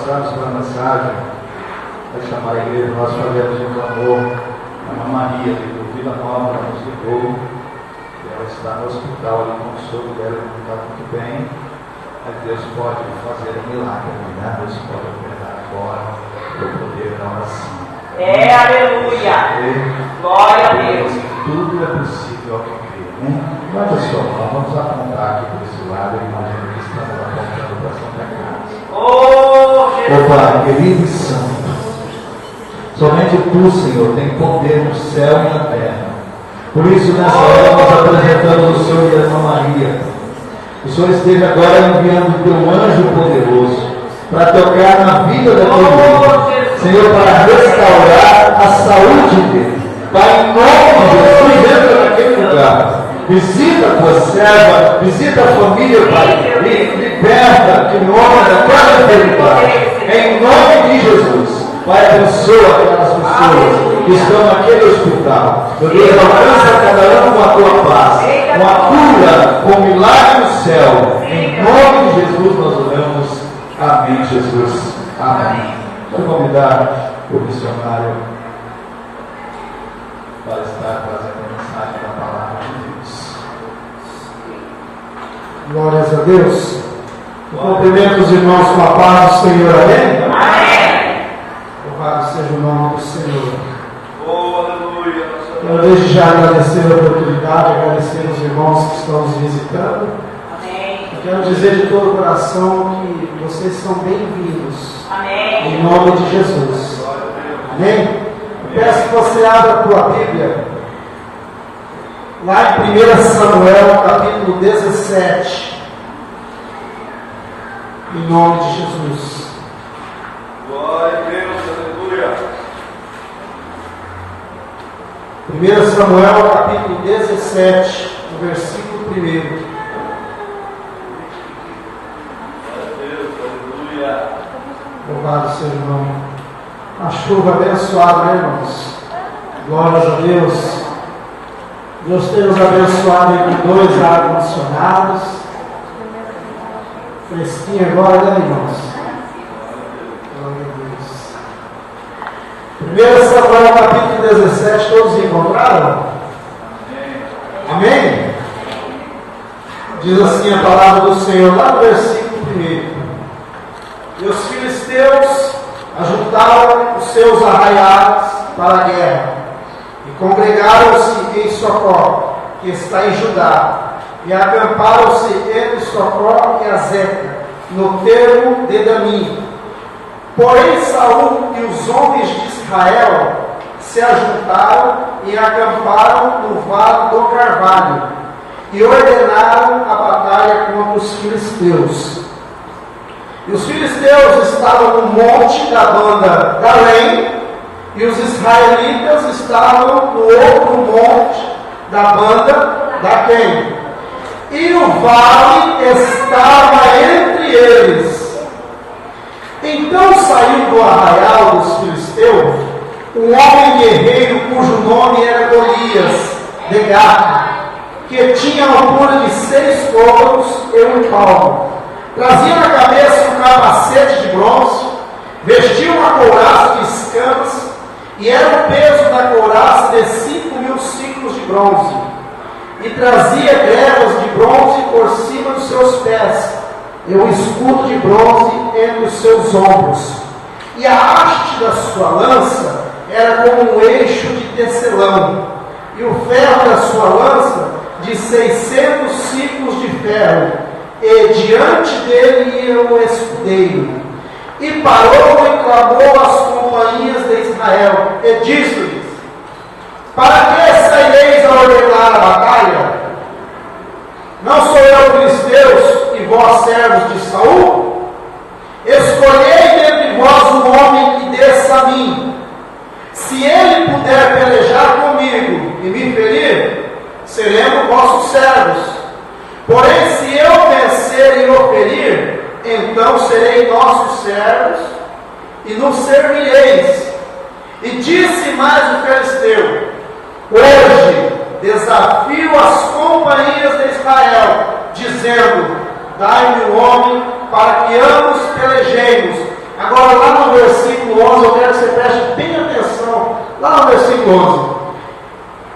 passarmos para a mensagem, para chamar a igreja, nós fazemos um clamor. A Irmã Maria, de Vila Nova, nos ligou, que ela está no hospital, ali com o sogro dela, não está muito bem, mas Deus pode fazer um milagre, né? Deus pode operar agora, para poder dar oração. Aleluia! Glória a Deus! Tudo é possível ao que crê, né? Olha só, nós vamos apontar aqui por esse lado, eu imagino que estamos apontando para Santa Casa. Oh, Pai, querido e santo, somente Tu, Senhor, tem poder no céu e na terra. Por isso, nessa hora, nós apresentamos o Senhor e a Irmã Maria. O Senhor esteja agora enviando o Teu anjo poderoso para tocar na vida daquele homem. Senhor, para restaurar a saúde dele. Pai, em nome de Jesus, entra naquele lugar. Visita a Tua serva, visita a família, Pai, e liberta que nome daquela enfermidade. Em nome de Jesus. Pai, abençoa aquelas pessoas que estão naquele hospital. Meu Deus, alcança cada um com a Tua paz, com a cura, com o milagre no céu. Em nome de Jesus nós oramos. Amém, Jesus. Amém. Vou convidar o missionário para estar trazendo a mensagem da palavra de Deus. Glórias a Deus. Cumprimento os irmãos com a paz do Senhor. Amém? Amém! Louvado seja o nome do Senhor. Oh, aleluia! Eu desde já agradecer a oportunidade, agradecer aos irmãos que estão nos visitando. Amém! Eu quero dizer de todo o coração que vocês são bem-vindos. Amém! Em nome de Jesus. Amém? Eu peço que você abra a tua Bíblia lá em 1 Samuel, capítulo 17. Em nome de Jesus. Glória a Deus, aleluia! 1 Samuel, capítulo 17, no versículo 1. Glória a Deus, aleluia! Louvado seja o nome. A chuva abençoada, né, irmãos? Glórias a Deus. Deus tem nos abençoado aí com 2 ar-condicionados. Fresquinho agora, né, irmãos? Glória a Deus. 1 Samuel, capítulo 17, todos encontraram? Amém? Diz assim a palavra do Senhor, lá no versículo 1. E os filisteus ajuntaram os seus arraiais para a guerra, e congregaram-se em Socó, que está em Judá, e acamparam-se entre Socó e Azeca, no termo de Damim. Porém Saul e os homens de Israel se ajuntaram e acamparam no vale do Carvalho, e ordenaram a batalha contra os filisteus. E os filisteus estavam no monte da banda Galém, e os israelitas estavam no outro monte da banda Daquém. E o vale estava entre eles. Então saiu do arraial dos filisteus um homem guerreiro cujo nome era Golias de Gate, que tinha a altura de 6 côvados e 1 palmo. Trazia na cabeça um capacete de bronze, vestia uma couraça de escamas, e era o peso da couraça de 5.000 ciclos de bronze. E trazia grevas de bronze por cima dos seus pés, e um escudo de bronze entre os seus ombros. E a haste da sua lança era como um eixo de tecelão, e o ferro da sua lança de 600 ciclos de ferro. E diante dele ia o escudeiro. E parou e clamou às companhias de Israel, e disse-lhes: para que saireis a ordenar a batalha? Não sou eu filisteus e vós servos de Saul? Escolhei dentre vós um homem que desça a mim. Se ele puder pelejar comigo e me ferir, seremos vossos servos. Porém, se eu vencer e o ferir, então serei nossos servos e nos servireis. E disse mais o filisteu: hoje desafio as companhias de Israel, dizendo: dai-me um homem para que ambos pelejemos. Agora Lá no versículo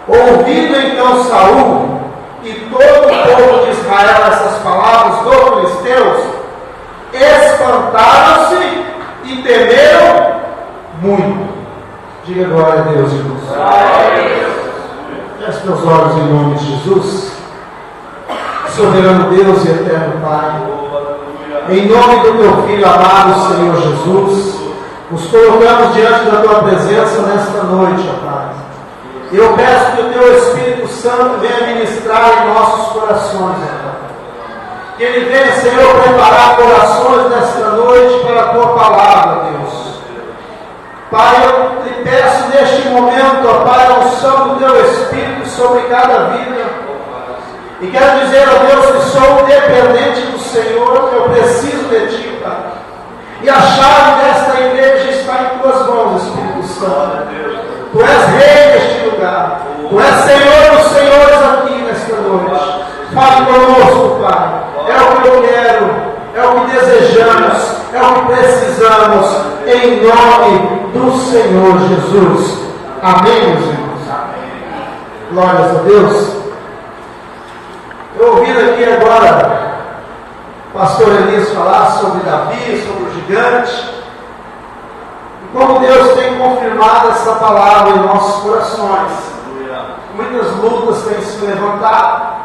11. Ouvindo então Saul e todo o povo de Israel essas palavras dos filisteus, espantaram-se e temeram muito. Diga glória a Deus, irmãos. Feche meus olhos em nome de Jesus. Soberano Deus e eterno Pai, em nome do teu Filho amado, Senhor Jesus, nos colocamos diante da tua presença nesta noite, ó Pai. Eu peço que o teu Espírito Santo venha ministrar em nossos corações, ó Pai. Que ele venha, Senhor, preparar corações nesta noite para a tua palavra, Deus. Pai, eu te peço neste momento, ó Pai, a unção do teu Espírito sobre cada vida. E quero dizer a Deus que sou dependente do Senhor, eu preciso de Ti, Pai. E a chave desta igreja está em Tuas mãos, Espírito Santo. Tu és Rei neste lugar. Tu és Senhor dos Senhores aqui nesta noite. Fale conosco, Pai. É o que eu quero, é o que desejamos, é o que precisamos, em nome do Senhor Jesus. Amém, meus irmãos? Glórias a Deus. Eu ouvi aqui agora o pastor Elias falar sobre Davi, sobre o gigante, e como Deus tem confirmado essa palavra em nossos corações. Muitas lutas têm se levantado,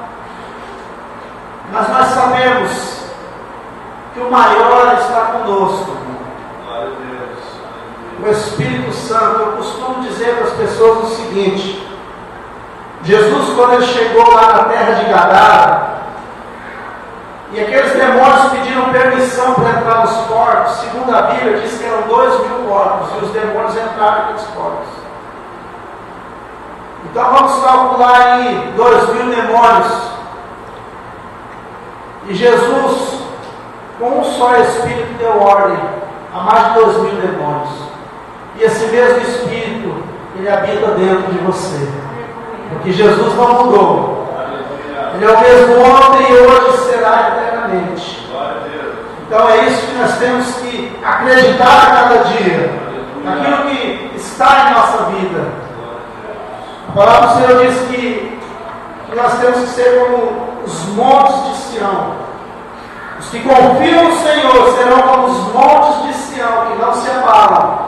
mas nós sabemos que o maior está conosco. O Espírito Santo. Eu costumo dizer para as pessoas o seguinte: Jesus, quando ele chegou lá na terra de Gadara, e aqueles demônios pediram permissão para entrar nos porcos, segundo a Bíblia, diz que eram 2.000 porcos, e os demônios entraram naqueles porcos. Então vamos calcular aí 2.000 demônios. E Jesus, com um só Espírito, deu ordem a mais de 2.000 demônios. E esse mesmo Espírito, ele habita dentro de você. Porque Jesus não mudou. Ele é o mesmo ontem e hoje será eternamente. Então é isso que nós temos que acreditar a cada dia. Naquilo que está em nossa vida. A palavra do Senhor diz que nós temos que ser como os montes de Sião. Os que confiam no Senhor serão como os montes de Sião, que não se abalam,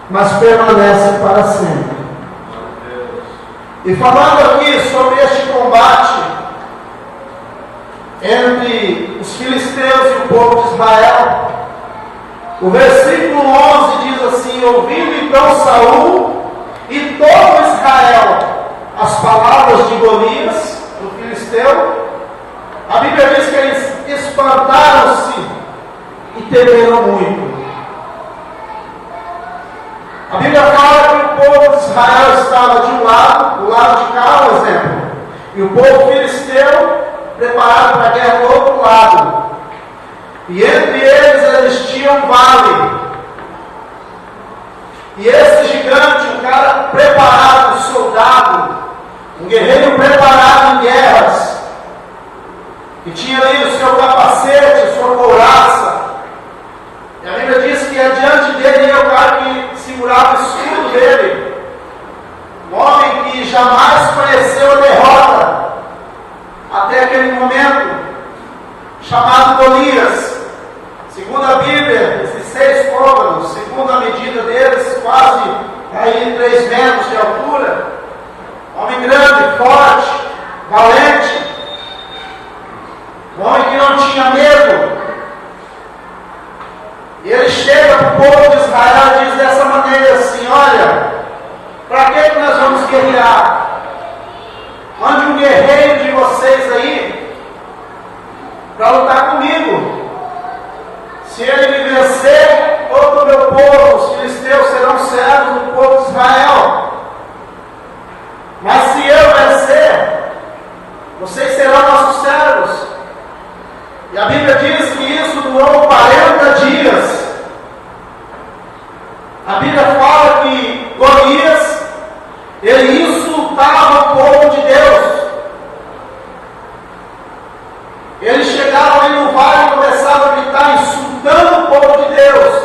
mas permanecem para sempre. E falando aqui sobre este combate entre os filisteus e o povo de Israel, o versículo 11 diz assim: ouvindo então Saul e todo Israel as palavras de Golias, o filisteu, a Bíblia diz que eles espantaram-se e temeram muito. A Bíblia fala que o povo de Israel estava de um lado, do lado de cá, por exemplo, e o povo filisteu preparado para a guerra do outro lado. E entre eles tinham um vale. E esse gigante, um cara preparado, um soldado, um guerreiro preparado em guerras, que tinha ali o seu capacete, sua couraça. E a Bíblia diz que adiante dele ia o cara que segurava o escudo dele. Um homem que jamais conheceu a derrota até aquele momento, chamado Golias. Segundo a Bíblia, esses 6 côvados, segundo a medida deles, quase aí 3 metros de altura. Homem grande, forte, valente. Um homem que não tinha medo. E ele chega para o povo de Israel e diz dessa maneira assim: olha, para que nós vamos guerrear? Mande um guerreiro de vocês aí para lutar comigo. Se ele me vencer, todo o meu povo, os filisteus, serão servos do povo de Israel. Mas se eu vencer, vocês serão nossos servos. E a Bíblia diz que isso durou 40 dias. A Bíblia fala que Golias, ele insultava o povo de Deus. Ele chegava ali no vale e começava a gritar, insultando o povo de Deus.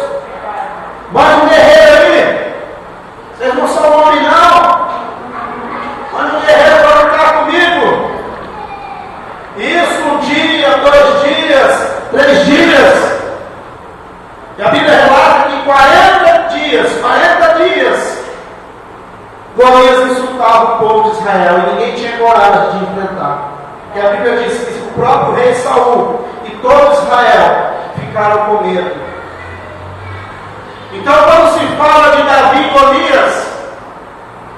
E a Bíblia relata que 40 dias, Golias insultava o povo de Israel e ninguém tinha coragem de enfrentar. E a Bíblia diz que o próprio rei Saul e todo Israel ficaram com medo. Então, quando se fala de Davi e Golias,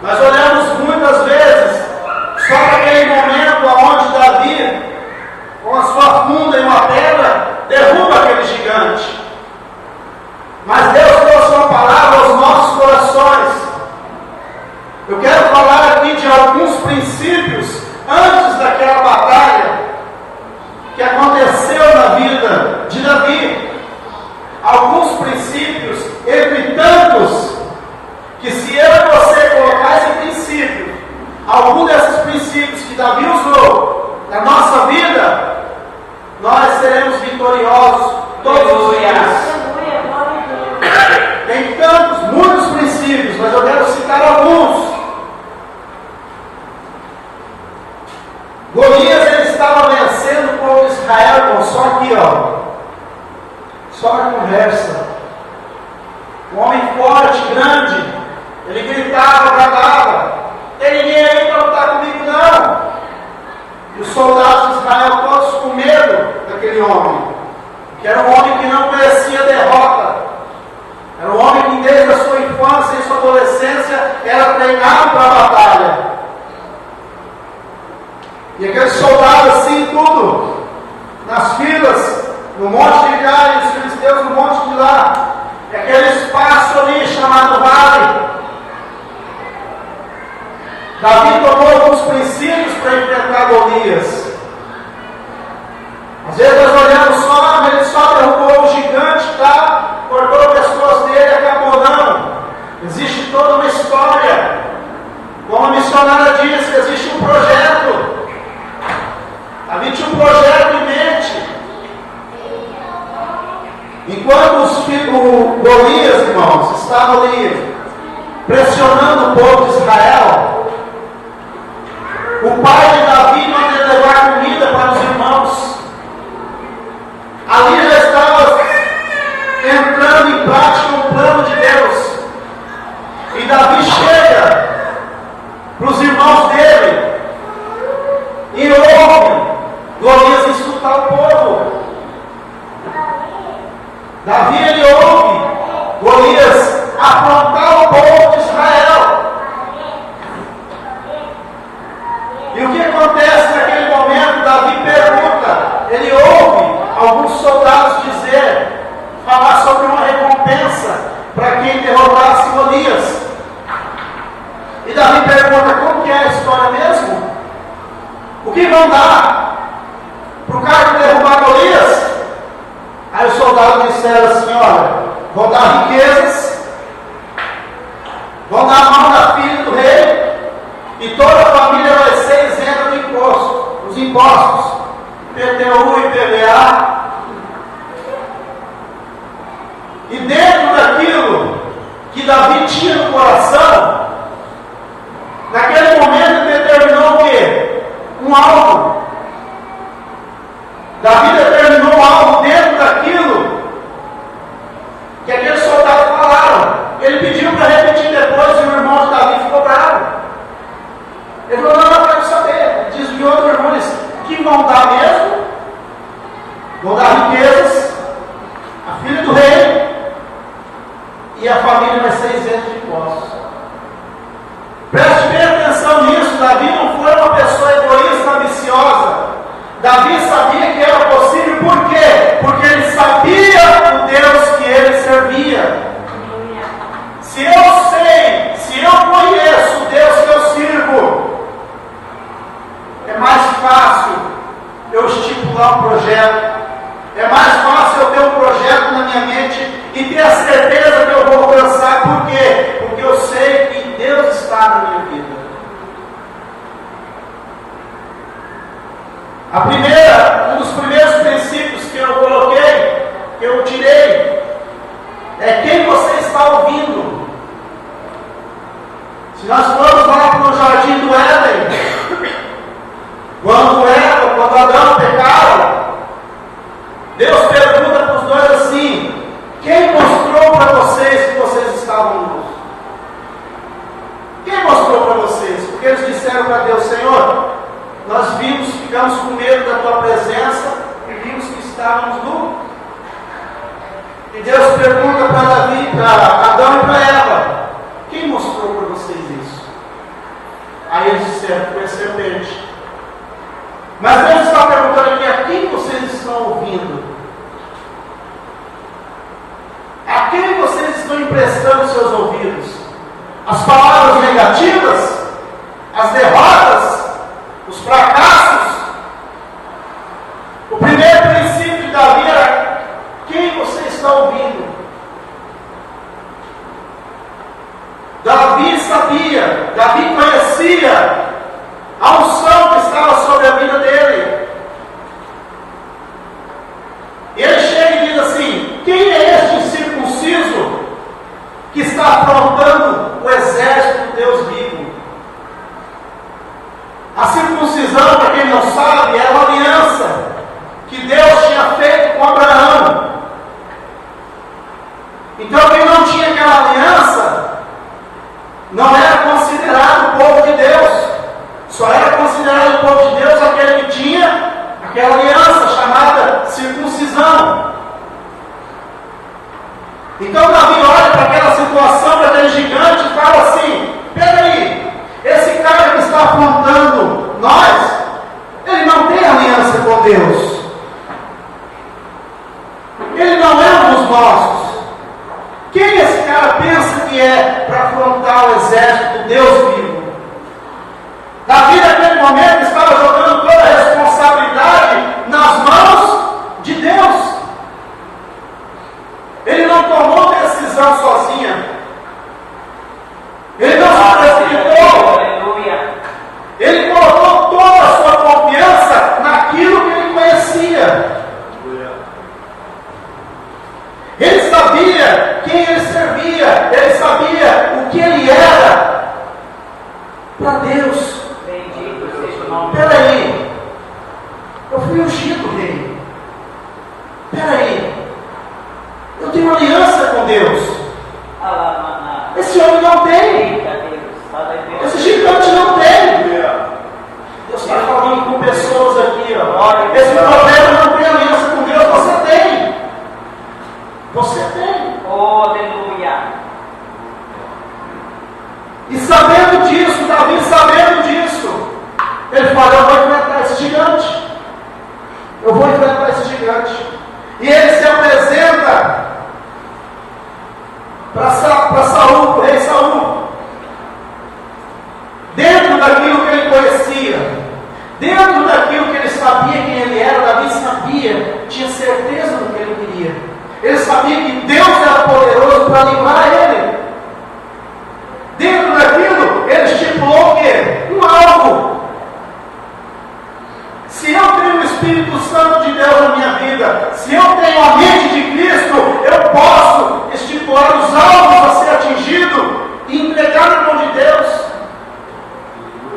nós olhamos muitas vezes só naquele momento onde Davi, com a sua funda e uma pedra, derruba aquele gigante. Mas Deus trouxe uma palavra aos nossos corações. Eu quero falar aqui de alguns princípios antes daquela batalha que aconteceu na vida de Davi. Alguns princípios, entre tantos, que se eu e você colocar esse princípio, algum desses princípios que Davi usou na nossa vida, nós seremos vitoriosos todos os dias. Tem tantos, muitos princípios, mas eu quero citar alguns. Golias, ele estava vencendo o povo de Israel, só aqui, só na conversa. Um homem forte, grande, ele gritava, bradava: tem ninguém aí para lutar comigo, não. E os soldados de Israel todos com medo daquele homem, que era um homem que não conhecia derrota. Era um homem que desde a sua infância e sua adolescência era treinado para a batalha. E aqueles soldados assim, tudo, nas filas, no monte de cá e os filisteus no monte de lá. E aquele espaço ali chamado vale. Davi tomou alguns princípios para enfrentar Golias. Às vezes nós olhamos só, ele só derrubou o gigante, tá? Cortou pessoas dele e acabou. Não. Existe toda uma história. Como a missionária disse, existe um projeto. Davi tinha um projeto em mente. Enquanto o Golias, irmãos, estava ali pressionando o povo de Israel, o pai de Davi mandou levar comida para os irmãos. Ali já estava entrando em prática o plano de Deus. E Davi chega para os irmãos dele e ouve Golias insultar o povo. Davi, ele ouve Golias afrontar o povo de Israel. E o que acontece naquele momento? Davi pergunta, ele ouve alguns soldados falar sobre uma recompensa para quem derrotasse Golias. E Davi pergunta, como que é a história mesmo? O que vão dar para o cara que derrubar Golias? Aí os soldados disseram assim, olha, vão dar riquezas, vão dar a mão da filha do rei, e toda a família vai ser isenta do imposto, dos impostos, PTU e PVA. E dentro daquilo que Davi tinha no coração, naquele momento determinou o quê? Um alvo. Davi determinou um alvo dentro daquilo que aqueles soldados falaram. Ele pediu para repetir depois e o irmão de Davi ficou bravo. Ele falou, não, eu quero saber. Diz o outro irmão, disse, que vão dar mesmo? Vão dar riquezas, a filha do rei, e a família vai ser isenta de impostos. Preste bem atenção nisso. Davi não foi uma pessoa egoísta, ambiciosa. Davi sabia que era possível, por quê? Porque ele sabia o Deus que ele servia. Se eu sei, se eu conheço o Deus que eu sirvo, é mais fácil eu estipular um projeto. É mais fácil eu ter um projeto na minha mente e ter a certeza que eu vou alcançar. Por quê? Porque eu sei que Deus está na minha vida. Um dos primeiros princípios que eu coloquei, que eu tirei, é quem você está ouvindo. Se nós formos lá para o jardim do Éden, quando Adão pecaram, Deus pergunta para os dois assim, quem Deus pergunta para Davi, para Adão e para Eva: quem mostrou para vocês isso? Aí eles disseram: foi a serpente. Mas Deus está perguntando aqui: a quem vocês estão ouvindo? A quem vocês estão emprestando seus ouvidos? As palavras negativas? As derrotas? Os fracassos? O primeiro princípio de Davi era: quem você está ouvindo? Davi sabia, Davi conhecia a unção que estava sobre a vida dele. E ele chega e diz assim: quem é este incircunciso que está afrontando o exército de Deus vivo? A circuncisão, para quem não sabe, era uma aliança que Deus tinha feito com Abraão. Então, quem não tinha aquela aliança não era considerado o povo de Deus. Só era considerado o povo de Deus aquele que tinha aquela aliança chamada circuncisão. Então Davi olha para aquela situação, para aquele gigante e fala assim: peraí, esse cara que está afrontando nós, ele não tem aliança com Deus. Ele não é um dos nossos. Quem esse cara pensa que é para afrontar o exército do Deus vivo? Davi, naquele momento, estava jogando toda a responsabilidade nas mãos de Deus. Ele não tomou decisão sozinho. Ele não se precipitou. Ele colocou toda a sua confiança naquilo que ele conhecia. Ele sabia quem ele servia. Ele sabia o que ele era para Deus. Peraí, eu fui ungido rei. Peraí, eu tenho aliança com Deus. Esse homem não tem. Esse gigante não tem. Deus está falando com pessoas aqui, ó. Esse problema não tem aliança com Deus. Você tem. Você tem. Oh, aleluia. E sabendo disso, Davi sabendo disso, ele fala: eu vou enfrentar esse gigante. Eu vou enfrentar esse gigante. E ele se apresenta para Saul, para o rei Saul. Dentro daquilo que ele conhecia, dentro daquilo que ele sabia quem ele era, Davi sabia, tinha certeza do que ele queria. Ele sabia que Deus era poderoso para livrar ele. Dentro daquilo, ele estipulou o quê? Um alvo. Se eu tenho o Espírito Santo de Deus na minha vida, se eu tenho a mente de Cristo, eu posso estipular os alvos a ser atingido e entregar na mão de Deus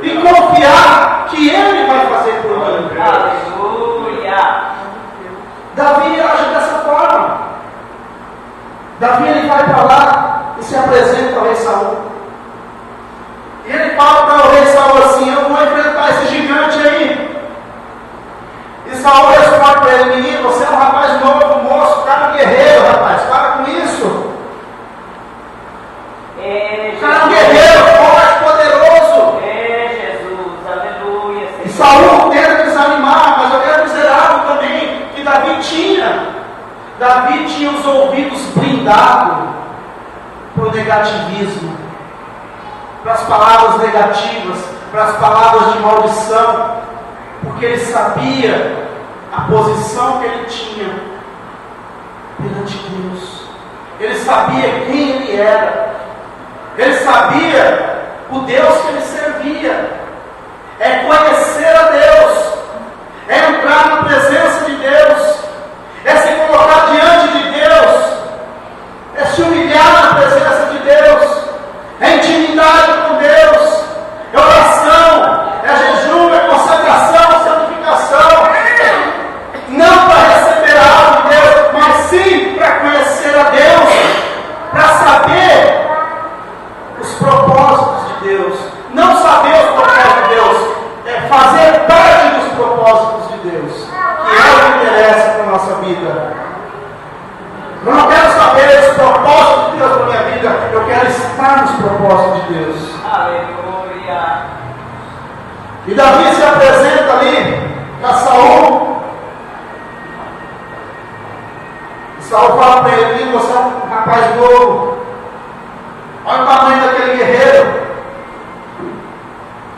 e confiar que Ele vai fazer por mim. Aleluia. Davi age dessa forma. Davi, ele vai para lá e se apresenta ao rei Saul. E ele fala para o rei Saul assim: eu vou enfrentar esse gigante aí. E Saul responde para ele: menino, você é um rapaz novo, moço, cara guerreiro, rapaz, para com isso. Cara é um guerreiro, forte, poderoso. Jesus, aleluia. E Saul tenta desanimar, mas eu quero dizer algo também que Davi tinha. Davi tinha os ouvidos blindados para o negativismo, para as palavras negativas, para as palavras de maldição, porque ele sabia a posição que ele tinha perante Deus. Ele sabia quem ele era. Ele sabia o Deus que ele servia. É conhecer a Deus, é entrar na presença de Deus, é se colocar diante de Deus, é se humilhar na presença de Deus, é intimidade com Deus, é oração, é jejum, é consagração, santificação, não para receber algo de Deus, mas sim para conhecer a Deus, para saber os propósitos de Deus. Não saber os propósitos de Deus, é fazer parte dos propósitos de Deus, que é o Deus. Aleluia. E Davi se apresenta ali para Saul. E Saul fala para ele: você é um rapaz novo. Olha o tamanho daquele guerreiro.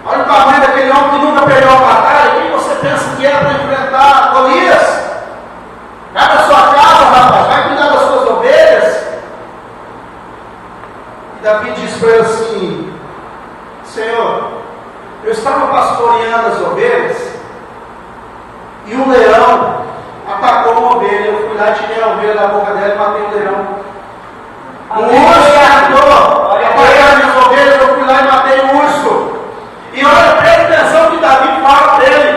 Olha o tamanho daquele homem que nunca perdeu a batalha. Quem você pensa que é para enfrentar Golias? Vai para sua casa, rapaz. Vai cuidar das suas ovelhas. E Davi diz para ele assim: Senhor, eu estava pastoreando as ovelhas e um leão atacou uma ovelha. Eu fui lá e tirei a ovelha da boca dela e matei o leão. O urso tentou atacar minhas ovelhas. Eu fui lá e matei o urso. E olha, presta atenção que Davi fala dele: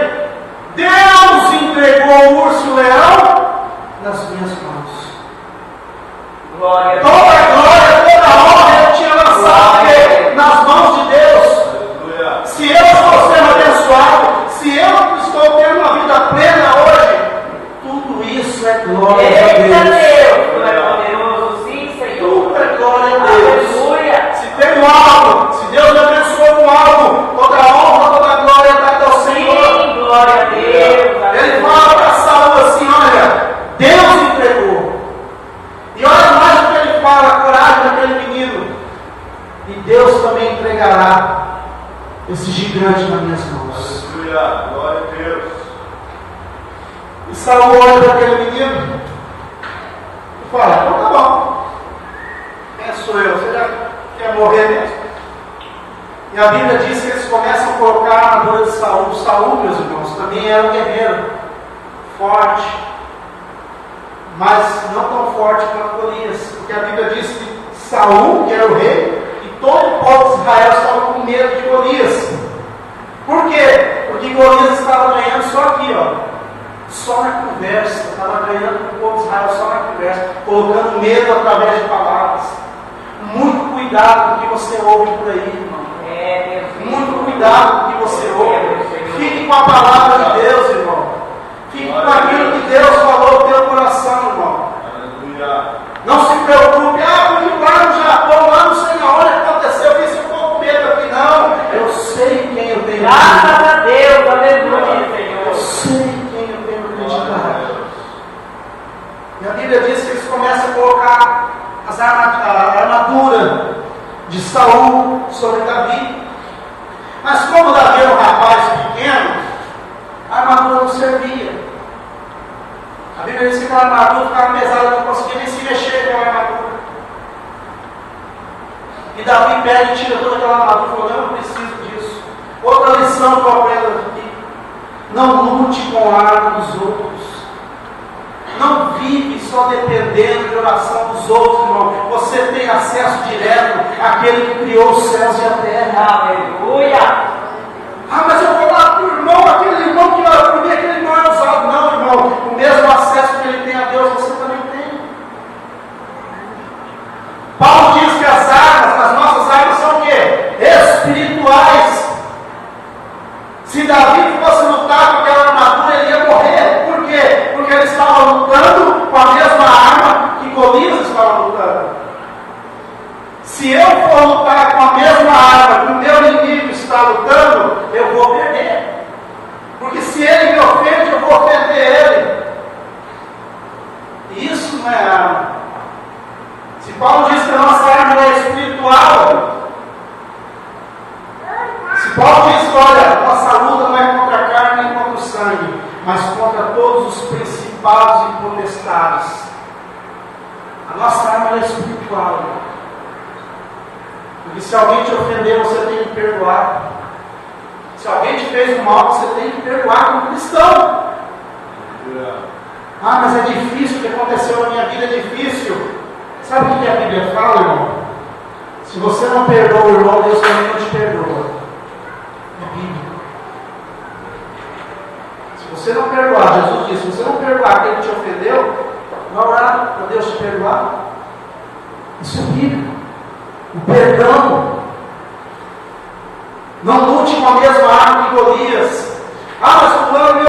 Deus entregou o urso e o leão nas minhas mãos. Glória a Toda a glória, toda a honra ele tinha lançado nas mãos de Deus. Aleluia. Se eu estou sendo abençoado, se eu estou tendo uma vida plena hoje, tudo isso é glória a Eita Deus. Deus, tu é poderoso, sim, Senhor. Tudo é glória a Deus. Aleluia. Se tem algo, se Deus me abençoou com algo, toda a honra, toda a glória é dada ao Senhor. Sim, glória a Deus. Ele fala para Saul assim: olha, Deus entregou. E olha mais o que ele fala, a coragem daquele menino. E Deus também entregará esse gigante nas minhas mãos. Aleluia. Glória a Deus. E Saul olha para aquele menino e fala: então tá bom. Quem sou eu? Você já quer morrer mesmo? E a Bíblia diz que eles começam a colocar a armadura de Saul. Saul, meus irmãos, também era um guerreiro forte, mas não tão forte quanto Golias, porque a Bíblia diz que Saul, que era o rei, e todo o povo de Israel estava com medo de Golias. Por quê? Porque Golias estava ganhando só aqui, ó, só na conversa. Estava ganhando o povo de Israel só na conversa, colocando medo através de palavras. Muito cuidado com o que você ouve por aí, irmão. Muito cuidado com o que você ouve. Fique com a palavra de Deus, irmão. Fique com aquilo que Deus falou no teu coração, irmão. Aleluia. Não se preocupe: porque lá no Japão, lá não sei na onde aconteceu isso, eu estou com medo aqui. Não, eu sei quem eu tenho. Graças a Deus, aleluia, Senhor. Eu sei quem eu tenho acreditado. E a Bíblia diz que eles começam a colocar a armadura de Saul sobre Davi. Mas como Davi era um rapaz pequeno, a armadura não servia. A Bíblia diz que aquela armadura ficava pesada, não conseguia nem se mexer com a armadura. E Davi pega e tira toda aquela armadura e falou: não, eu preciso disso. Outra lição que eu aprendo aqui: não lute com a arma dos outros. Não vive só dependendo de oração dos outros, irmão. Você tem acesso direto àquele que criou os céus e a terra. Aleluia. Mas eu vou lá para o irmão, aquele irmão que ora por mim, aquele irmão é usado. Não, irmão. O mesmo acesso que ele tem a Deus, você também tem. Paulo diz que as nossas armas são o quê? Espirituais. Se Davi fosse lutar com aquela armadura, ele ia morrer. Por quê? Porque ele estava lutando com a mesma arma que Golias estava lutando. Se eu for lutar com a mesma arma que o meu inimigo está lutando, eu vou perder. Porque se ele me ofende, eu vou ofender ele. E isso não é arma. Se Paulo diz que a nossa arma é espiritual, se Paulo diz que, olha, nossa luta não é contra a carne nem contra o sangue, mas contra todos os principados e potestades. A nossa arma é espiritual. Porque se alguém te ofender, você tem que perdoar. Se alguém te fez um mal, você tem que perdoar como cristão. Mas é difícil, o que aconteceu na minha vida é difícil. Sabe o que a Bíblia fala, irmão? Se você não perdoa o irmão, Deus também não te perdoa. É bíblico. Se você não perdoar, Jesus disse: se você não perdoar quem te ofendeu, vai orar para Deus te perdoar. Isso é bíblico. O perdão. Não lute com a mesma arma que Golias. Mas fulano